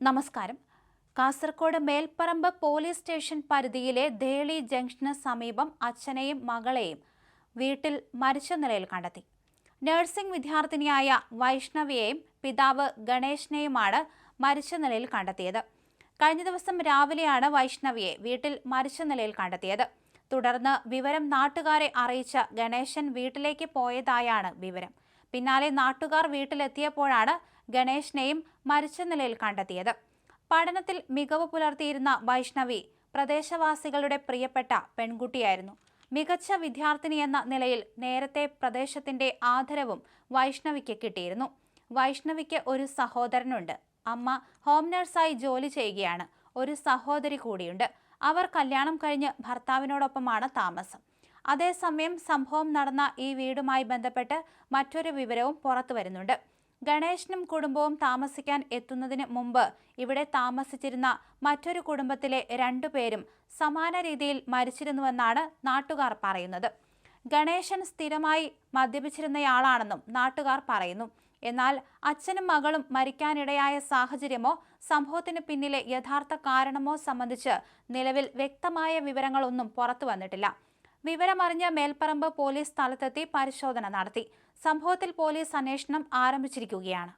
നമസ്കാരം. Kasaragod Melparamba police station പരിധിയിലെ Deli junction സമീപം അച്ഛനെയും മകളെയും വീട്ടിൽ മരിച്ച നിലയിൽ കണ്ടെത്തി. നഴ്സിംഗ് വിദ്യാർത്ഥിനിയായ വൈഷ്ണവിയെയും പിതാവ് ഗണേശനെയുമാണ് മരിച്ച നിലയിൽ കണ്ടെത്തിയത്. കഴിഞ്ഞ ദിവസം രാവിലെയാണ് വൈഷ്ണവിയെ വീട്ടിൽ മരിച്ച നിലയിൽ കണ്ടെത്തിയത്. തുടർന്ന് വിവരം നാട്ടുകാരെ അറിയിച്ച ഗണേശൻ വീട്ടിലേക്ക് പോയതായാണ് വിവരം. പിന്നാലെ നാട്ടുകാർ വീട്ടിലെത്തിയപ്പോഴാണ് ഗണേശനെയും മരിച്ച നിലയിൽ കണ്ടെത്തിയത്. പഠനത്തിൽ മികവ് പുലർത്തിയിരുന്ന വൈഷ്ണവി പ്രദേശവാസികളുടെ പ്രിയപ്പെട്ട പെൺകുട്ടിയായിരുന്നു. മികച്ച വിദ്യാർത്ഥിനി എന്ന നിലയിൽ നേരത്തെ പ്രദേശത്തിന്റെ ആദരവും വൈഷ്ണവിക്ക് കിട്ടിയിരുന്നു. വൈഷ്ണവിക്ക് ഒരു സഹോദരനുണ്ട്. അമ്മ ഹോം നഴ്സായി ജോലി ചെയ്യുകയാണ്. ഒരു സഹോദരി കൂടിയുണ്ട്. അവർ കല്യാണം കഴിഞ്ഞ് ഭർത്താവിനോടൊപ്പമാണ് താമസം. അതേസമയം സംഭവം നടന്ന ഈ വീടുമായി ബന്ധപ്പെട്ട് മറ്റൊരു വിവരവും പുറത്തു വരുന്നുണ്ട്. ഗണേശനും കുടുംബവും താമസിക്കാൻ എത്തുന്നതിന് മുമ്പ് ഇവിടെ താമസിച്ചിരുന്ന മറ്റൊരു കുടുംബത്തിലെ 2 പേരും സമാന രീതിയിൽ മരിച്ചിരുന്നുവെന്നാണ് നാട്ടുകാർ പറയുന്നത്. ഗണേശൻ സ്ഥിരമായി മദ്യപിച്ചിരുന്നയാളാണെന്നും നാട്ടുകാർ പറയുന്നു. എന്നാൽ അച്ഛനും മകളും മരിക്കാനിടയായ സാഹചര്യമോ സംഭവത്തിന് പിന്നിലെ യഥാർത്ഥ കാരണമോ സംബന്ധിച്ച് നിലവിൽ വ്യക്തമായ വിവരങ്ങളൊന്നും പുറത്തു വന്നിട്ടില്ല. വിവരമറിഞ്ഞ മേൽപ്പറമ്പ് പോലീസ് സ്ഥലത്തെത്തി പരിശോധന നടത്തി. സംഭവത്തിൽ പോലീസ് അന്വേഷണം ആരംഭിച്ചിരിക്കുകയാണ്.